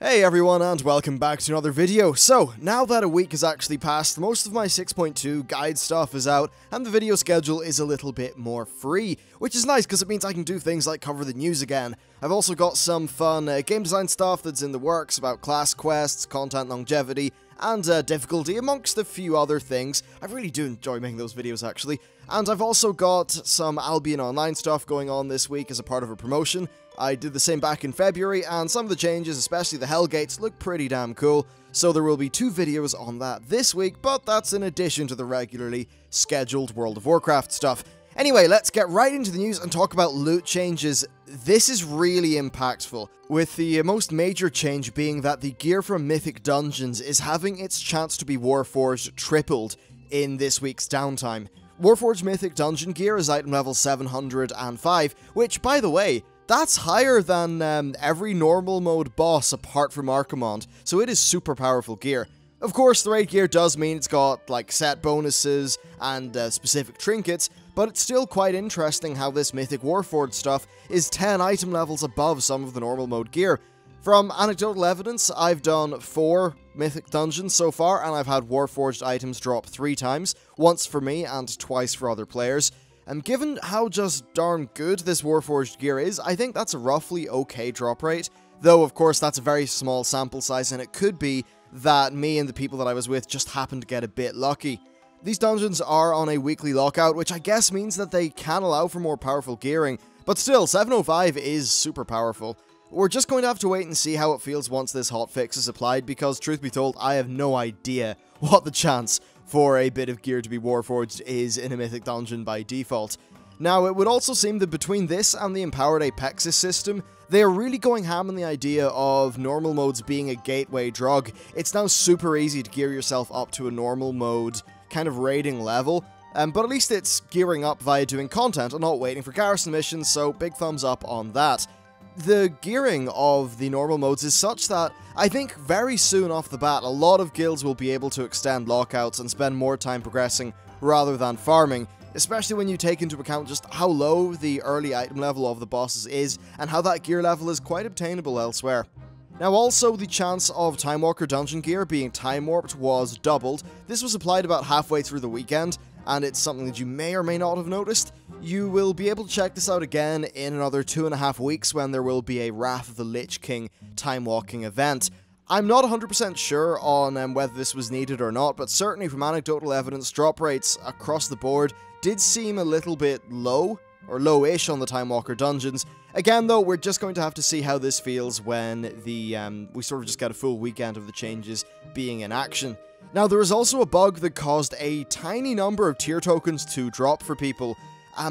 Hey everyone, and welcome back to another video. So, now that a week has actually passed, most of my 6.2 guide stuff is out, and the video schedule is a little bit more free, which is nice because it means I can do things like cover the news again. I've also got some fun game design stuff that's in the works about class quests, content longevity, and difficulty, amongst a few other things. I really do enjoy making those videos, actually. And I've also got some Albion Online stuff going on this week as a part of a promotion. I did the same back in February, and some of the changes, especially the Hellgates, look pretty damn cool, so there will be 2 videos on that this week, but that's in addition to the regularly scheduled World of Warcraft stuff. Anyway, let's get right into the news and talk about loot changes. This is really impactful, with the most major change being that the gear from Mythic Dungeons is having its chance to be Warforged tripled in this week's downtime. Warforged Mythic Dungeon gear is item level 705, which, by the way, that's higher than every normal mode boss apart from Archimond, so it is super powerful gear. Of course, the raid gear does mean it's got like set bonuses and specific trinkets, but it's still quite interesting how this Mythic Warforged stuff is 10 item levels above some of the normal mode gear. From anecdotal evidence, I've done 4 Mythic Dungeons so far, and I've had Warforged items drop 3 times, once for me and twice for other players. And given how just darn good this Warforged gear is, I think that's a roughly okay drop rate. Though, of course, that's a very small sample size, and it could be that me and the people that I was with just happened to get a bit lucky. These dungeons are on a weekly lockout, which I guess means that they can allow for more powerful gearing, but still, 705 is super powerful. We're just going to have to wait and see how it feels once this hotfix is applied, because truth be told, I have no idea what the chance for a bit of gear to be Warforged is in a Mythic Dungeon by default. Now, it would also seem that between this and the Empowered Apexis system, they are really going ham on the idea of normal modes being a gateway drug. It's now super easy to gear yourself up to a normal mode kind of raiding level, but at least it's gearing up via doing content and not waiting for garrison missions, so big thumbs up on that. The gearing of the normal modes is such that I think very soon off the bat a lot of guilds will be able to extend lockouts and spend more time progressing rather than farming, especially when you take into account just how low the early item level of the bosses is and how that gear level is quite obtainable elsewhere. Now also, the chance of Time Walker dungeon gear being time warped was doubled. This was applied about halfway through the weekend, and it's something that you may or may not have noticed. You will be able to check this out again in another 2.5 weeks when there will be a Wrath of the Lich King time walking event. I'm not 100% sure on whether this was needed or not, but certainly from anecdotal evidence, drop rates across the board did seem a little bit low, or low-ish on the Time Walker dungeons. Again though, we're just going to have to see how this feels when we sort of just get a full weekend of the changes being in action. Now, there is also a bug that caused a tiny number of tier tokens to drop for people.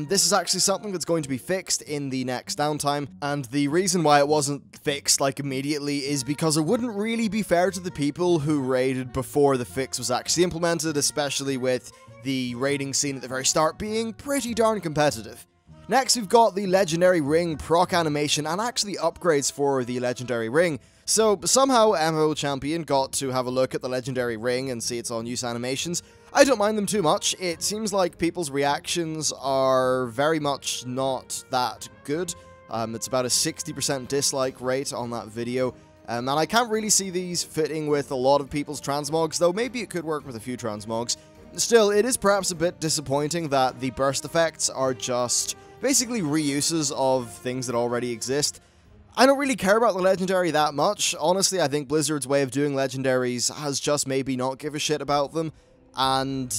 This is actually something that's going to be fixed in the next downtime, and the reason why it wasn't fixed, like, immediately is because it wouldn't really be fair to the people who raided before the fix was actually implemented, especially with the raiding scene at the very start being pretty darn competitive. Next, we've got the Legendary Ring proc animation, and actually upgrades for the Legendary Ring. So, somehow MMO Champion got to have a look at the Legendary Ring and see its all-use animations. I don't mind them too much. It seems like people's reactions are very much not that good. It's about a 60% dislike rate on that video. And I can't really see these fitting with a lot of people's transmogs, though maybe it could work with a few transmogs. Still, it is perhaps a bit disappointing that the burst effects are just basically reuses of things that already exist. I don't really care about the Legendary that much. Honestly, I think Blizzard's way of doing Legendaries has just maybe not give a shit about them. And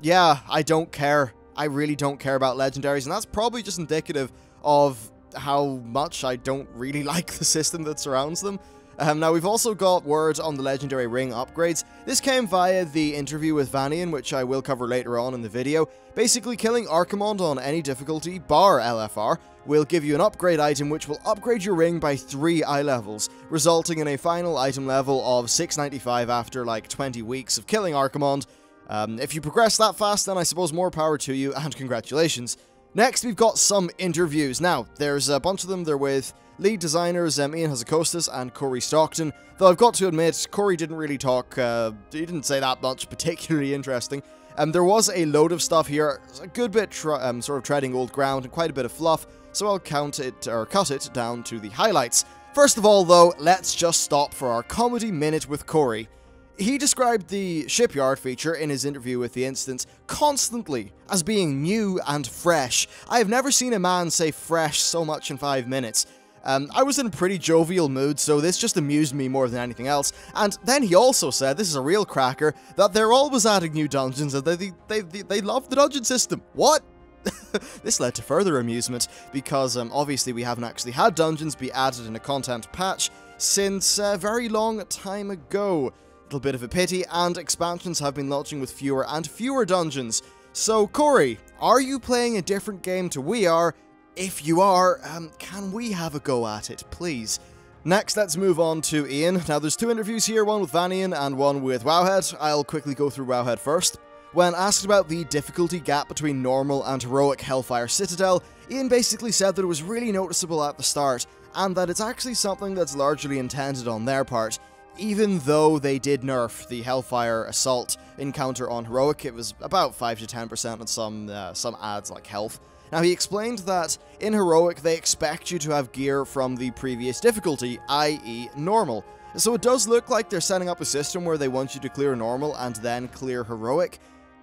yeah, I don't care. I really don't care about Legendaries, and that's probably just indicative of how much I don't really like the system that surrounds them. Now, we've also got word on the Legendary Ring upgrades. This came via the interview with Vanian, which I will cover later on in the video. Basically, killing Archimond on any difficulty, bar LFR, will give you an upgrade item which will upgrade your ring by 3 eye levels, resulting in a final item level of 695 after like 20 weeks of killing Archimond. If you progress that fast, then I suppose more power to you, and congratulations. Next, we've got some interviews. Now, there's a bunch of them. They're with lead designers Ian Hazacostas and Corey Stockton, though I've got to admit, Corey didn't really talk, he didn't say that much particularly interesting. There was a load of stuff here, a good bit sort of treading old ground and quite a bit of fluff, so I'll cut it down to the highlights. First of all though, let's just stop for our comedy minute with Corey. He described the shipyard feature in his interview with The Instance constantly as being new and fresh. I have never seen a man say fresh so much in 5 minutes. I was in a pretty jovial mood, so this just amused me more than anything else. And then he also said, this is a real cracker, that they're always adding new dungeons and they love the dungeon system. What? This led to further amusement, because obviously we haven't actually had dungeons be added in a content patch since a very long time ago. Little bit of a pity, and expansions have been launching with fewer and fewer dungeons. So, Corey, are you playing a different game to we are? If you are, can we have a go at it, please? Next, let's move on to Ian. Now, there's 2 interviews here, one with Vanian and one with Wowhead. I'll quickly go through Wowhead first. When asked about the difficulty gap between normal and heroic Hellfire Citadel, Ian basically said that it was really noticeable at the start, and that it's actually something that's largely intended on their part. Even though they did nerf the Hellfire Assault encounter on Heroic, it was about 5 to 10% on some adds like health. Now, he explained that in Heroic, they expect you to have gear from the previous difficulty, i.e. normal. So it does look like they're setting up a system where they want you to clear normal and then clear Heroic.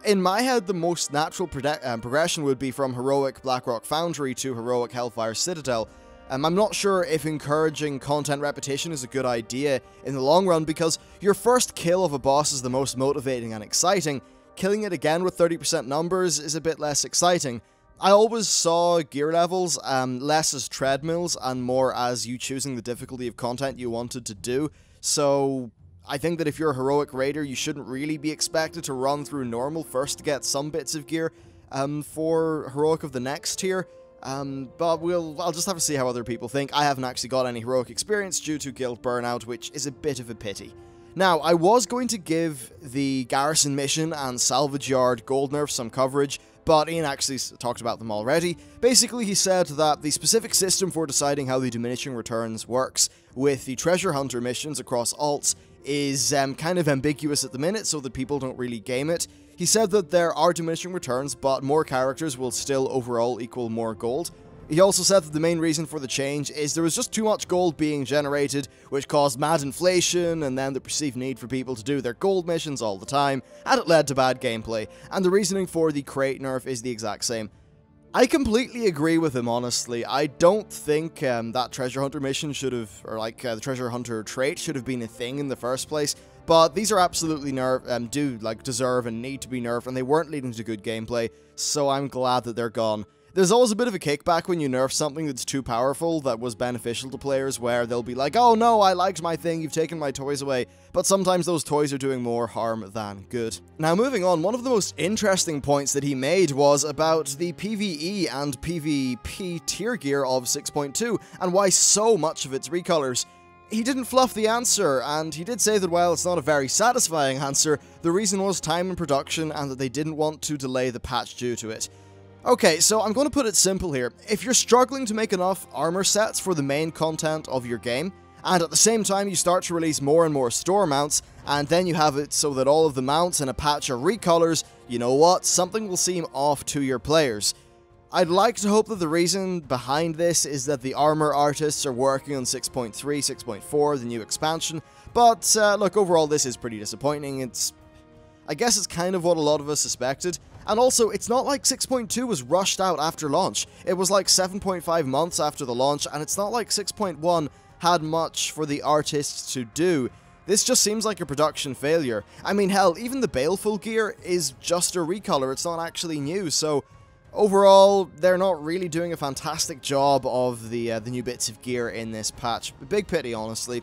In my head, the most natural progression would be from Heroic Blackrock Foundry to Heroic Hellfire Citadel. I'm not sure if encouraging content repetition is a good idea in the long run, because your first kill of a boss is the most motivating and exciting. Killing it again with 30% numbers is a bit less exciting. I always saw gear levels less as treadmills and more as you choosing the difficulty of content you wanted to do, so I think that if you're a Heroic Raider, you shouldn't really be expected to run through normal first to get some bits of gear for Heroic of the next tier. But I'll just have to see how other people think. I haven't actually got any Heroic experience due to guild burnout, which is a bit of a pity. Now, I was going to give the Garrison Mission and Salvage Yard gold nerfs some coverage, but Ian actually talked about them already. Basically, he said that the specific system for deciding how the diminishing returns works with the treasure hunter missions across alts is kind of ambiguous at the minute, so that people don't really game it. He said that there are diminishing returns, but more characters will still overall equal more gold. He also said that the main reason for the change is there was just too much gold being generated, which caused mad inflation, and then the perceived need for people to do their gold missions all the time, and it led to bad gameplay, and the reasoning for the crate nerf is the exact same. I completely agree with him, honestly. I don't think that treasure hunter mission should have, or like the treasure hunter trait should have been a thing in the first place. But these are absolutely deserve and need to be nerfed, and they weren't leading to good gameplay, so I'm glad that they're gone. There's always a bit of a kickback when you nerf something that's too powerful that was beneficial to players, where they'll be like, oh no, I liked my thing, you've taken my toys away, but sometimes those toys are doing more harm than good. Now moving on, one of the most interesting points that he made was about the PvE and PvP tier gear of 6.2, and why so much of it's recolors. He didn't fluff the answer, and he did say that while it's not a very satisfying answer, the reason was time in production and that they didn't want to delay the patch due to it. Okay, so I'm going to put it simple here. If you're struggling to make enough armor sets for the main content of your game, and at the same time you start to release more and more store mounts, and then you have it so that all of the mounts in a patch are recolors, you know what, something will seem off to your players. I'd like to hope that the reason behind this is that the armor artists are working on 6.3, 6.4, the new expansion, but look, overall this is pretty disappointing. I guess it's kind of what a lot of us suspected. And also, it's not like 6.2 was rushed out after launch. It was like 7.5 months after the launch, and it's not like 6.1 had much for the artists to do. This just seems like a production failure. I mean, hell, even the Baleful gear is just a recolor, it's not actually new, so overall, they're not really doing a fantastic job of the new bits of gear in this patch. A big pity, honestly.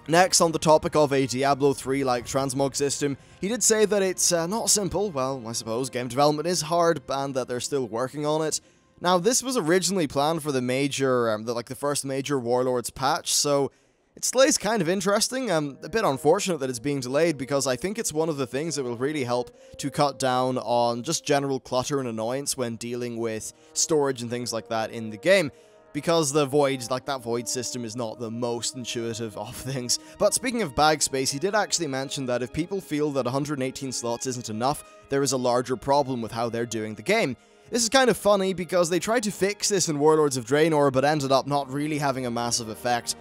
Next, on the topic of a Diablo 3-like transmog system, he did say that it's not simple. Well, I suppose game development is hard, and that they're still working on it. Now, this was originally planned for the major, the first major Warlords patch, so its delay is kind of interesting. A bit unfortunate that it's being delayed, because I think it's one of the things that will really help to cut down on just general clutter and annoyance when dealing with storage and things like that in the game. Because the void, that void system is not the most intuitive of things. But speaking of bag space, he did actually mention that if people feel that 118 slots isn't enough, there is a larger problem with how they're doing the game. This is kind of funny because they tried to fix this in Warlords of Draenor, but ended up not really having a massive effect.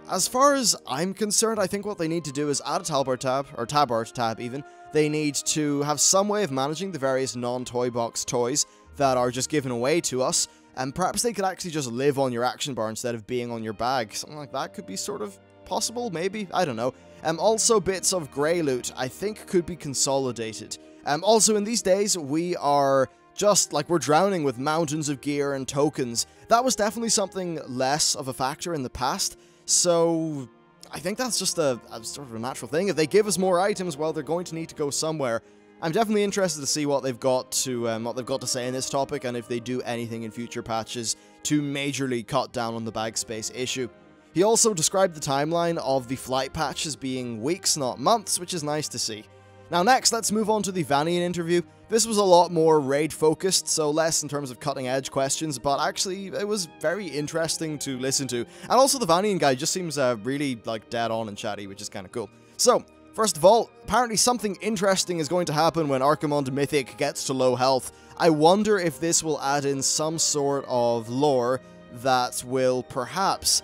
As far as I'm concerned, I think what they need to do is add a Talbart tab, or Tabart tab even. They need to have some way of managing the various non-toy box toys that are just given away to us, and perhaps they could actually just live on your action bar instead of being on your bag. Something like that could be sort of possible, maybe? I don't know. Also, bits of grey loot, I think, could be consolidated. Also, in these days, we are just, like, we're drowning with mountains of gear and tokens. That was definitely something less of a factor in the past, so I think that's just a sort of a natural thing. If they give us more items, well, they're going to need to go somewhere. I'm definitely interested to see what they've got to say in this topic, and if they do anything in future patches to majorly cut down on the bag space issue. He also described the timeline of the flight patch as being weeks, not months, which is nice to see. Now next, let's move on to the Vanian interview. This was a lot more raid-focused, so less in terms of cutting-edge questions, but actually, it was very interesting to listen to. And also, the Vanian guy just seems really, like, dead-on and chatty, which is kind of cool. So, first of all, apparently something interesting is going to happen when Archimonde Mythic gets to low health. I wonder if this will add in some sort of lore that will perhaps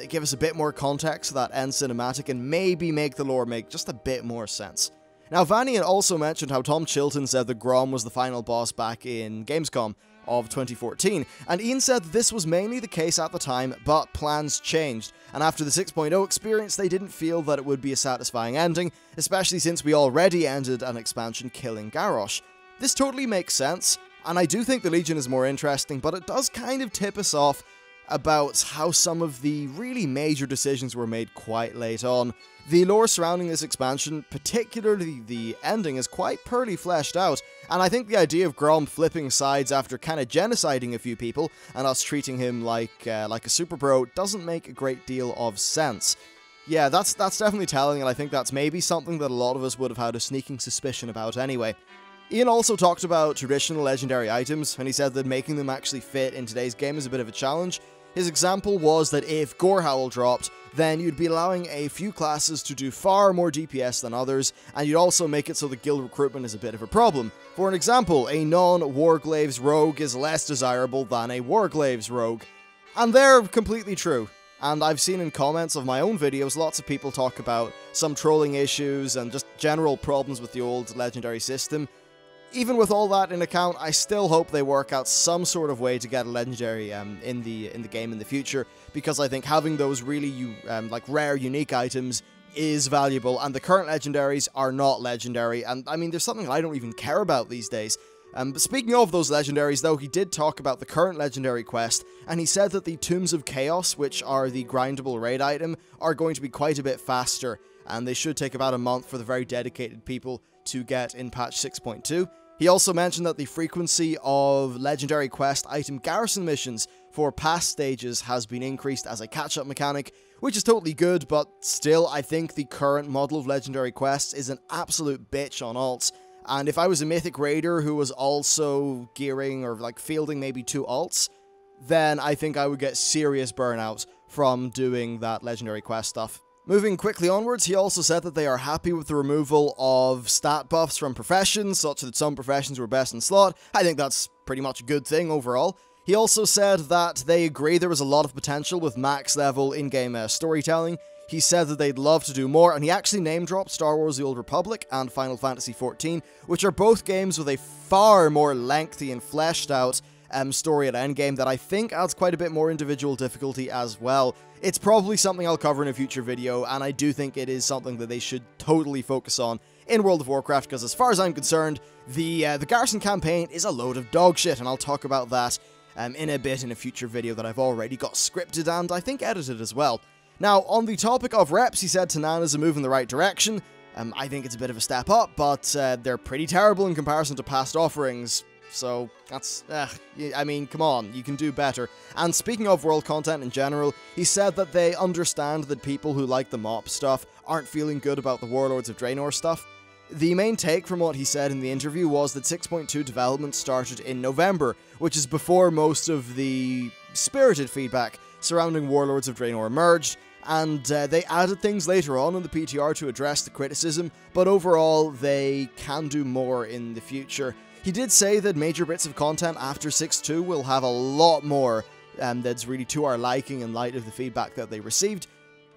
give us a bit more context to that end cinematic and maybe make the lore make just a bit more sense. Now, Vanian also mentioned how Tom Chilton said that Grom was the final boss back in Gamescom of 2014, and Ian said that this was mainly the case at the time, but plans changed, and after the 6.0 experience, they didn't feel that it would be a satisfying ending, especially since we already ended an expansion killing Garrosh. This totally makes sense, and I do think the Legion is more interesting, but it does kind of tip us off about how some of the really major decisions were made quite late on. The lore surrounding this expansion, particularly the ending, is quite poorly fleshed out, and I think the idea of Grom flipping sides after kind of genociding a few people, and us treating him like a super bro, doesn't make a great deal of sense. Yeah, that's definitely telling, and I think that's maybe something that a lot of us would have had a sneaking suspicion about anyway. Ian also talked about traditional legendary items, and he said that making them actually fit in today's game is a bit of a challenge. His example was that if Gorehowl dropped, then you'd be allowing a few classes to do far more DPS than others, and you'd also make it so that guild recruitment is a bit of a problem. For an example, a non-Warglaves rogue is less desirable than a Warglaves rogue. And they're completely true. And I've seen in comments of my own videos lots of people talk about some trolling issues and just general problems with the old legendary system. Even with all that in account, I still hope they work out some sort of way to get a legendary in the game in the future, because I think having those really like rare, unique items is valuable, and the current legendaries are not legendary, and I mean, there's something I don't even care about these days. But speaking of those legendaries, though, he did talk about the current legendary quest, and he said that the Tombs of Chaos, which are the grindable raid item, are going to be quite a bit faster, and they should take about a month for the very dedicated people to get in patch 6.2. He also mentioned that the frequency of legendary quest item garrison missions for past stages has been increased as a catch-up mechanic, which is totally good, but still, I think the current model of legendary quests is an absolute bitch on alts. And if I was a mythic raider who was also gearing or like fielding maybe 2 alts, then I think I would get serious burnout from doing that legendary quest stuff. Moving quickly onwards, he also said that they are happy with the removal of stat buffs from professions, such that some professions were best in slot. I think that's pretty much a good thing overall. He also said that they agree there was a lot of potential with max level in-game storytelling. He said that they'd love to do more, and he actually name-dropped Star Wars The Old Republic and Final Fantasy XIV, which are both games with a far more lengthy and fleshed out story at endgame that I think adds quite a bit more individual difficulty as well. It's probably something I'll cover in a future video, and I do think it is something that they should totally focus on in World of Warcraft, because as far as I'm concerned, the Garrison campaign is a load of dog shit, and I'll talk about that in a bit in a future video that I've already got scripted and I think edited as well. Now, on the topic of reps, he said Tanana's a move in the right direction. I think it's a bit of a step up, but they're pretty terrible in comparison to past offerings. So, that's, I mean, come on, you can do better. And speaking of world content in general, he said that they understand that people who like the mop stuff aren't feeling good about the Warlords of Draenor stuff. The main take from what he said in the interview was that 6.2 development started in November, which is before most of the spirited feedback surrounding Warlords of Draenor emerged, and they added things later on in the PTR to address the criticism, but overall they can do more in the future. He did say that major bits of content after 6.2 will have a lot more that's really to our liking in light of the feedback that they received.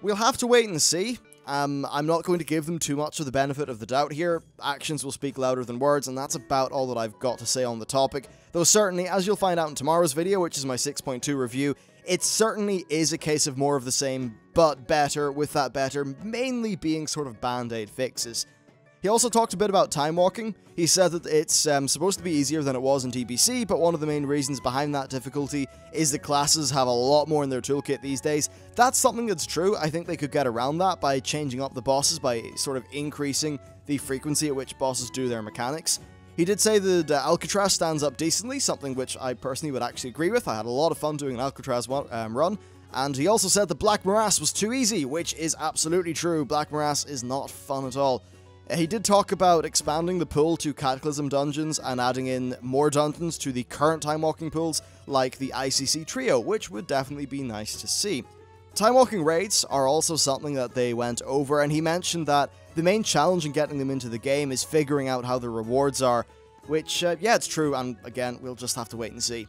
We'll have to wait and see. I'm not going to give them too much of the benefit of the doubt here. Actions will speak louder than words, and that's about all that I've got to say on the topic. Though certainly, as you'll find out in tomorrow's video, which is my 6.2 review, it certainly is a case of more of the same, but better, with that better mainly being sort of band-aid fixes. He also talked a bit about time walking. He said that it's supposed to be easier than it was in TBC, but one of the main reasons behind that difficulty is the classes have a lot more in their toolkit these days. That's something that's true. I think they could get around that by changing up the bosses, by sort of increasing the frequency at which bosses do their mechanics. He did say that Alcatraz stands up decently, something which I personally would actually agree with. I had a lot of fun doing an Alcatraz run. And he also said that Black Morass was too easy, which is absolutely true. Black Morass is not fun at all. He did talk about expanding the pool to Cataclysm dungeons and adding in more dungeons to the current time walking pools, like the ICC Trio, which would definitely be nice to see. Time walking raids are also something that they went over, and he mentioned that the main challenge in getting them into the game is figuring out how the rewards are, which, yeah, it's true, and again, we'll just have to wait and see.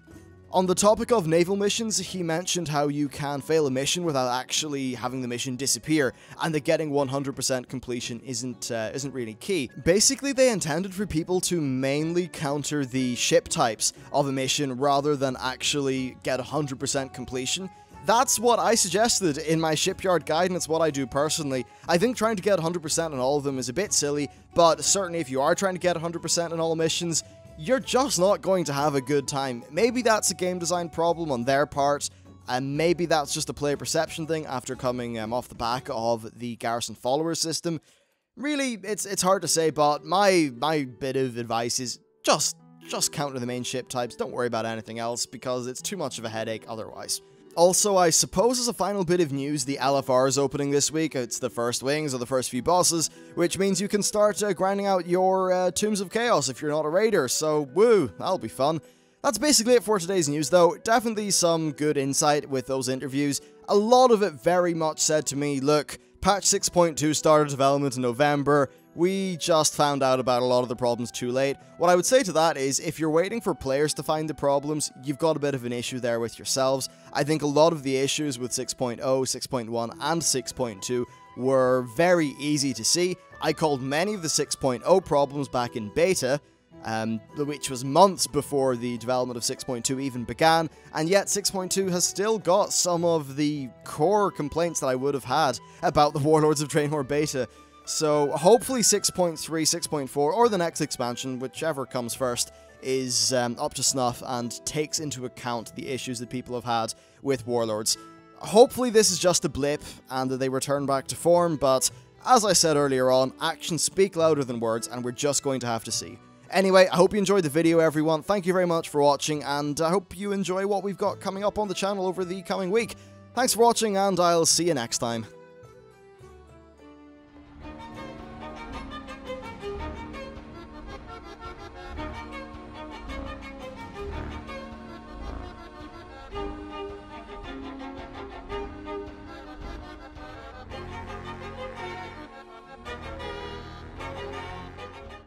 On the topic of naval missions, he mentioned how you can fail a mission without actually having the mission disappear, and that getting 100% completion isn't really key. Basically, they intended for people to mainly counter the ship types of a mission rather than actually get 100% completion. That's what I suggested in my shipyard guide, and it's what I do personally. I think trying to get 100% on all of them is a bit silly, but certainly if you are trying to get 100% on all missions, you're just not going to have a good time. Maybe that's a game design problem on their part, and maybe that's just a player perception thing after coming off the back of the Garrison Follower system. Really, it's hard to say, but my bit of advice is just counter the main ship types. Don't worry about anything else, because it's too much of a headache otherwise. Also, I suppose as a final bit of news, the LFR is opening this week. It's the first wings, or the first few bosses, which means you can start grinding out your Tombs of Chaos if you're not a raider, so woo, that'll be fun. That's basically it for today's news though. Definitely some good insight with those interviews. A lot of it very much said to me, look, patch 6.2 started development in November. We just found out about a lot of the problems too late. What I would say to that is, if you're waiting for players to find the problems, you've got a bit of an issue there with yourselves. I think a lot of the issues with 6.0, 6.1, and 6.2 were very easy to see. I called many of the 6.0 problems back in beta, which was months before the development of 6.2 even began, and yet 6.2 has still got some of the core complaints that I would have had about the Warlords of Draenor beta. So hopefully 6.3, 6.4, or the next expansion, whichever comes first, is up to snuff and takes into account the issues that people have had with Warlords. Hopefully this is just a blip and that they return back to form, but as I said earlier on, actions speak louder than words, and we're just going to have to see. Anyway, I hope you enjoyed the video, everyone. Thank you very much for watching, and I hope you enjoy what we've got coming up on the channel over the coming week. Thanks for watching, and I'll see you next time.